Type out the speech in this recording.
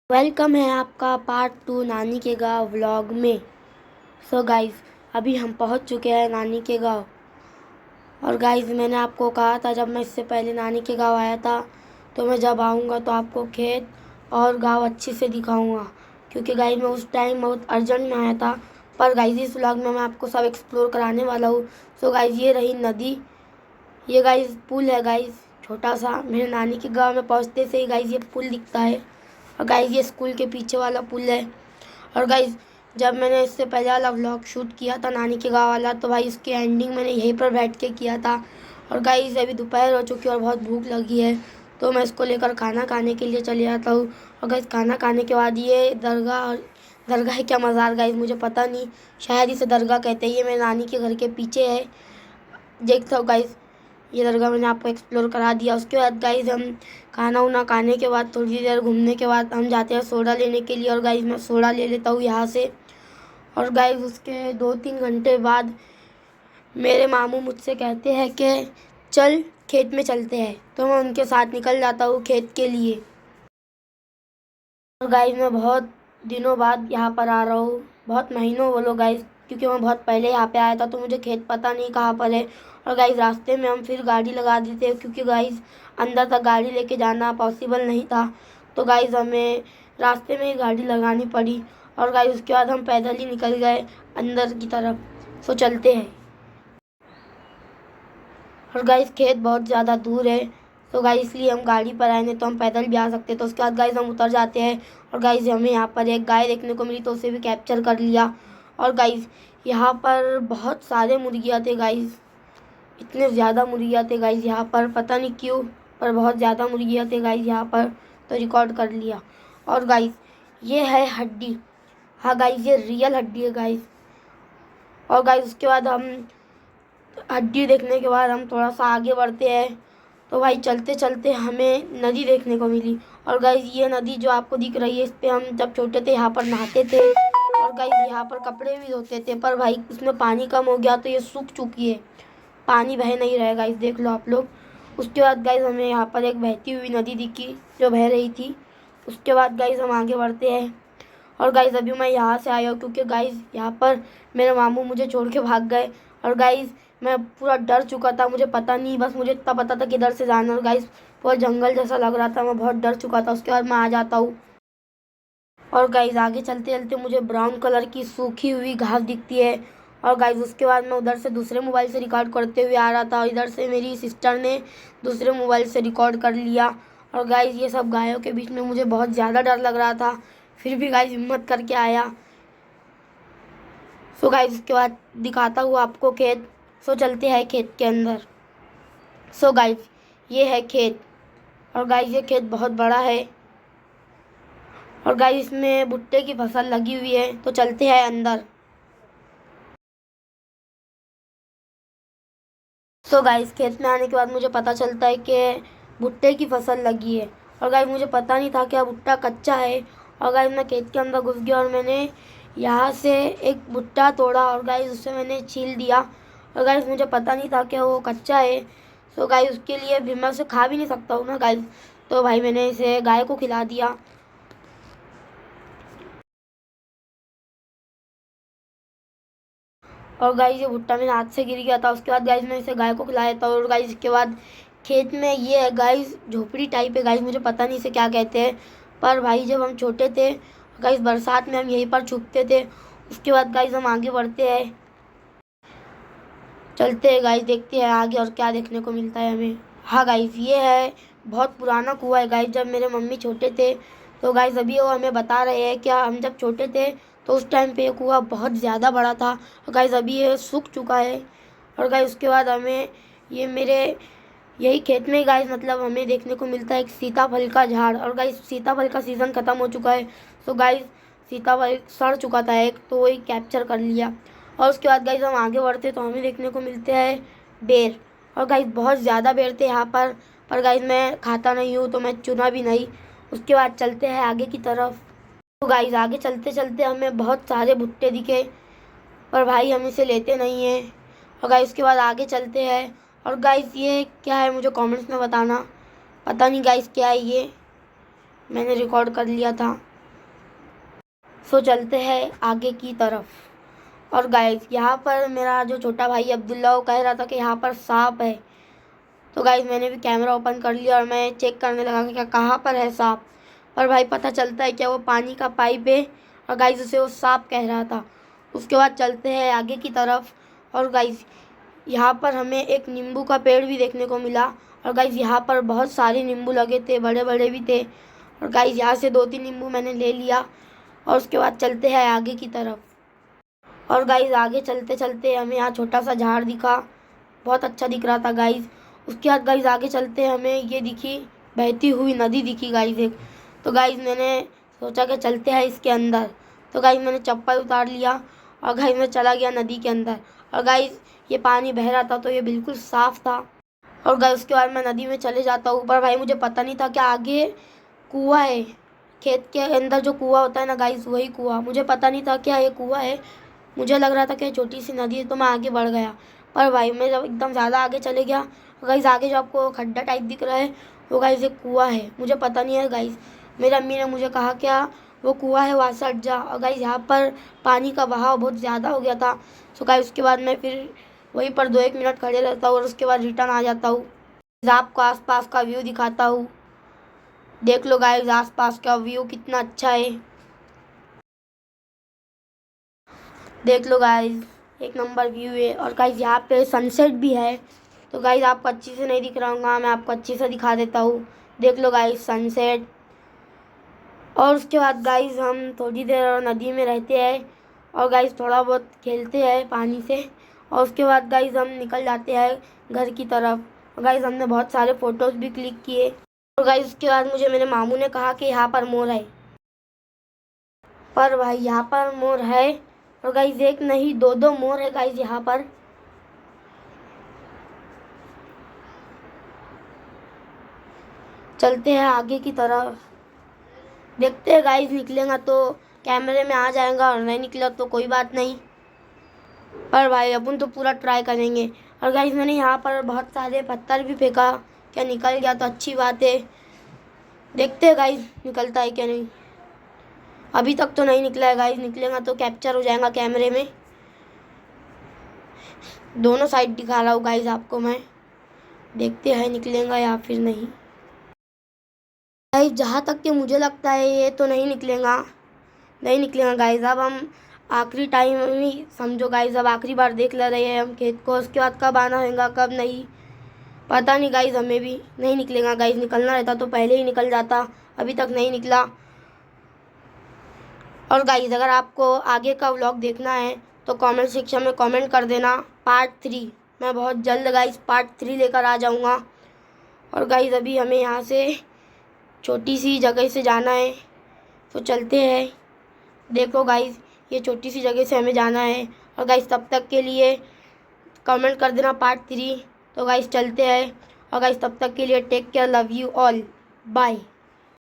Welcome है आपका part 2 नानी के गांव व्लॉग में। सो गाइस, अभी हम पहुंच चुके हैं नानी के गांव। और गाइस, मैंने आपको कहा था जब मैं इससे पहले नानी के गांव आया था तो मैं जब आऊंगा तो आपको खेत और गांव अच्छे से दिखाऊंगा, क्योंकि गाइस मैं उस टाइम बहुत अर्जेंट में आया था। पर गाइस इस व्लॉग में मैं आपको सब एक्सप्लोर कराने वाला हूँ। सो गाइस, ये रही नदी, ये गाइस पुल है गाइस, छोटा सा। मेरे नानी के गाँव में पहुँचते से ही गाइस ये पुल दिखता है। और गाइस ये स्कूल के पीछे वाला पुल है। और गाइस, जब मैंने इससे पहले वाला व्लॉग शूट किया था नानी के गाँव वाला, तो भाई उसकी एंडिंग मैंने यहीं पर बैठ के किया था। और गाइस अभी दोपहर हो चुकी है और बहुत भूख लगी है, तो मैं इसको लेकर खाना खाने के लिए चले जाता हूँ। और गाइस खाना खाने के बाद ये दरगाह है क्या मज़ार गाइस, मुझे पता नहीं, शायद इसे दरगाह कहते हैं। ये मेरे नानी के घर के पीछे है, देखता हूँ गाइस। ये दरगाह मैंने आपको एक्सप्लोर करा दिया। उसके बाद गाइस हम खाना उना खाने के बाद थोड़ी देर घूमने के बाद हम जाते हैं सोडा लेने के लिए। और गाइस मैं सोडा ले लेता हूँ यहाँ से। और गाइस उसके 2-3 घंटे बाद मेरे मामू मुझसे कहते हैं कि चल खेत में चलते हैं, तो मैं उनके साथ निकल जाता हूँ खेत के लिए। और गाइस मैं बहुत दिनों बाद यहाँ पर आ रहा हूँ, बहुत महीनों बोलो गाइस, क्योंकि मैं बहुत पहले यहाँ पे आया था तो मुझे खेत पता नहीं कहाँ पर है। और गाइस रास्ते में हम फिर गाड़ी लगा देते हैं, क्योंकि गाइस अंदर तक गाड़ी लेके जाना पॉसिबल नहीं था, तो गाइस हमें रास्ते में ही गाड़ी लगानी पड़ी। और गाइस उसके बाद हम पैदल ही निकल गए अंदर की तरफ। सो चलते हैं। और गाइस खेत बहुत ज़्यादा दूर है, तो गाइस इसलिए हम गाड़ी पर आए, नहीं तो हम पैदल भी आ सकते। तो उसके बाद गाइस हम उतर जाते हैं। और गाइस हमें यहाँ पर एक गाय देखने को मिली, तो उसे भी कैप्चर कर लिया। और गाइस यहाँ पर बहुत सारे मुर्गियाँ थे गाइस, इतने ज़्यादा मुर्गियाँ थे गाइस यहाँ पर, पता नहीं क्यों, पर बहुत ज़्यादा मुर्गियाँ थे गाइस यहाँ पर, तो रिकॉर्ड कर लिया। और गाइस ये है हड्डी, हाँ गाइस ये रियल हड्डी है गाइस। और गाइस उसके बाद हम हड्डी देखने के बाद हम थोड़ा सा आगे बढ़ते हैं, तो भाई चलते चलते हमें नदी देखने को मिली। और गाइस ये नदी जो आपको दिख रही है, इस पे हम जब छोटे थे यहाँ पर नहाते थे। और गाइस यहाँ पर कपड़े भी धोते थे, पर भाई इसमें पानी कम हो गया तो ये सूख चुकी है, पानी बह नहीं रहा है गाइस, देख लो आप लोग। उसके बाद गाइस हमें यहाँ पर एक बहती हुई नदी दिखी जो बह रही थी। उसके बाद गाइस हम आगे बढ़ते हैं। और गाइस अभी मैं यहाँ से आया हूँ, क्योंकि गाइस यहाँ पर मेरे मामू मुझे छोड़ के भाग गए। और गाइस मैं पूरा डर चुका था, मुझे पता नहीं, बस मुझे इतना पता था किधर से जाना। और गाइस पूरा जंगल जैसा लग रहा था, मैं बहुत डर चुका था। उसके बाद मैं आ जाता हूँ। और गाइस आगे चलते चलते मुझे ब्राउन कलर की सूखी हुई घास दिखती है। और गाइस उसके बाद मैं उधर से दूसरे मोबाइल से रिकॉर्ड करते हुए आ रहा था, और इधर से मेरी सिस्टर ने दूसरे मोबाइल से रिकॉर्ड कर लिया। और गाइस ये सब गायों के बीच में मुझे बहुत ज़्यादा डर लग रहा था, फिर भी गाइस हिम्मत करके आया। सो गाइस उसके बाद दिखाता हूँ आपको खेत। सो चलते हैं खेत के अंदर। सो गाइस ये है खेत, और गाइस ये खेत बहुत बड़ा है। और गाइस इसमें भुट्टे की फसल लगी हुई है, तो चलते हैं अंदर। सो गाइस खेत में आने के बाद मुझे पता चलता है कि भुट्टे की फसल लगी है। और गाइस मुझे पता नहीं था कि भुट्टा कच्चा है। और गाइस मैं खेत के अंदर घुस गया और मैंने यहाँ से एक भुट्टा तोड़ा, और गाइस उससे मैंने छील दिया। और गाइस मुझे पता नहीं था कि वो कच्चा है। सो गाइस उसके लिए भी मैं उसे खा भी नहीं सकता हूँ ना गाइस, तो भाई मैंने इसे गाय को खिला दिया। और गाइस ये भुट्टा मेरे हाथ से गिर गया था। उसके बाद गाइस मैं इसे गाय को खिलाया था। और गाइस इसके बाद खेत में ये है गाइस झोपड़ी टाइप है गाइस, मुझे पता नहीं इसे क्या कहते हैं, पर भाई जब हम छोटे थे गाइस बरसात में हम यहीं पर छुपते थे। उसके बाद गाइस हम आगे बढ़ते हैं, चलते हैं गाइस, देखते हैं आगे और क्या देखने को मिलता है हमें। हाँ गाइस ये है बहुत पुराना कुआं है गाइस, जब मेरे मम्मी छोटे थे तो गाइस अभी वो हमें बता रहे हैं क्या हम जब छोटे थे तो उस टाइम पे ये कुआं बहुत ज़्यादा बड़ा था। और गाइस अभी ये सूख चुका है। और गाइस उसके बाद हमें ये मेरे यही खेत में गाइस मतलब हमें देखने को मिलता है एक सीताफल का झाड़। और गाइस सीताफल का सीज़न ख़त्म हो चुका है, तो गाइस सीताफल सड़ चुका था एक, तो वही कैप्चर कर लिया। और उसके बाद गाइस हम आगे बढ़ते तो हमें देखने को मिलते हैं बेर। और गाइस बहुत ज़्यादा बेर थे यहाँ पर गाइस मैं खाता नहीं हूँ तो मैं चुना भी नहीं। उसके बाद चलते हैं आगे की तरफ। तो गाइस आगे चलते चलते हमें बहुत सारे भुट्टे दिखे, पर भाई हम इसे लेते नहीं हैं। और गाइस उसके बाद आगे चलते हैं। और गाइस ये क्या है मुझे कमेंट्स में बताना, पता नहीं गाइस क्या है ये, मैंने रिकॉर्ड कर लिया था। सो चलते हैं आगे की तरफ। और गाइस यहाँ पर मेरा जो छोटा भाई अब्दुल्ला वो कह रहा था कि यहाँ पर सांप है। तो गाइस मैंने भी कैमरा ओपन कर लिया और मैं चेक करने लगा कि क्या कहाँ पर है सांप। पर भाई पता चलता है क्या वो पानी का पाइप है, और गाइस उसे वो सांप कह रहा था। उसके बाद चलते हैं आगे की तरफ। और गाइस यहाँ पर हमें एक नींबू का पेड़ भी देखने को मिला। और गाइस यहाँ पर बहुत सारे नींबू लगे थे, बड़े बड़े भी थे। और गाइस यहाँ से 2-3 नींबू मैंने ले लिया। और उसके बाद चलते हैं आगे की तरफ। और गाइस आगे चलते चलते हमें यहाँ छोटा सा झाड़ दिखा, बहुत अच्छा दिख रहा था गाइस। उसके बाद गाइस आगे चलते हमें ये दिखी बहती हुई नदी दिखी गाइस एक। तो गाइस मैंने सोचा कि चलते हैं इसके अंदर। तो गाइस मैंने चप्पल उतार लिया और गाइस मैं चला गया नदी के अंदर। और गाइस ये पानी बह रहा था तो ये बिल्कुल साफ़ था। और गाइस उसके बाद मैं नदी में चले जाता हूँ। पर भाई मुझे पता नहीं था कि आगे कुआं है, खेत के अंदर जो कुआं होता है ना गाइस वही कुआं। मुझे पता नहीं था क्या ये कुआं है, मुझे लग रहा था कि छोटी सी नदी है, तो मैं आगे बढ़ गया। पर भाई मैं जब एकदम ज़्यादा आगे चले गया, गाइस आगे जो आपको खड्डा टाइप दिख रहा है वो गाइस एक कुआं है। मुझे पता नहीं है गाइस, मेरी अम्मी ने मुझे कहा क्या वो कुआं है वहाँ से हट जा। और गाइस यहाँ पर पानी का बहाव बहुत ज़्यादा हो गया था। सो गाइस उसके बाद मैं फिर वहीं पर 2-1 मिनट खड़े रहता हूँ और उसके बाद रिटर्न आ जाता हूँ। आपको आसपास का व्यू दिखाता हूँ, देख लो गाइस आसपास का व्यू कितना अच्छा है। देख लो गाइस एक नंबर व्यू है। और गाइस यहाँ पे सनसेट भी है। तो गाइस आपको अच्छी से नहीं दिख रहा होगा, मैं आपको अच्छी से दिखा देता हूँ। देख लो गाइस सनसेट। और उसके बाद गाइस हम थोड़ी देर नदी में रहते हैं और गाइस थोड़ा बहुत खेलते हैं पानी से। और उसके बाद गाइस हम निकल जाते हैं घर की तरफ। और गाइस हमने बहुत सारे फ़ोटोज़ भी क्लिक किए। और गाइस उसके बाद मुझे मेरे मामू ने कहा कि यहाँ पर मोर है। पर भाई यहाँ पर मोर है, और गाइस एक नहीं 2-2 मोर है गाइस यहाँ पर। चलते हैं आगे की तरफ, देखते हैं गाइस निकलेगा तो कैमरे में आ जाएगा और नहीं निकला तो कोई बात नहीं। पर भाई अपन तो पूरा ट्राई करेंगे। और गाइस मैंने यहाँ पर बहुत सारे पत्थर भी फेंका, क्या निकल गया तो अच्छी बात है। देखते हैं गाइस निकलता है क्या नहीं। अभी तक तो नहीं निकला है गाइस, निकलेगा तो कैप्चर हो जाएगा कैमरे में। दोनों साइड दिखा रहा हूँ गाइस आपको मैं, देखते हैं निकलेगा या फिर नहीं। गाइस जहाँ तक कि मुझे लगता है ये तो नहीं निकलेगा, नहीं निकलेगा गाइस। अब हम आखिरी टाइम ही समझो गाइस, अब आखिरी बार देख ले रहे हैं हम खेत को। उसके बाद कब आना होगा कब नहीं पता नहीं गाइस, हमें भी नहीं निकलेगा गाइस। निकलना रहता तो पहले ही निकल जाता, अभी तक नहीं निकला। और गाइस अगर आपको आगे का व्लॉग देखना है तो कमेंट सेक्शन में कमेंट कर देना पार्ट 3। मैं बहुत जल्द गाइस पार्ट 3 लेकर आ जाऊँगा। और गाइस अभी हमें यहाँ से छोटी सी जगह से जाना है, तो चलते हैं। देखो गाइस ये छोटी सी जगह से हमें जाना है। और गाइस तब तक के लिए कमेंट कर देना पार्ट 3। तो गाइस चलते हैं। और गाइस तब तक के लिए take care, love you all, bye.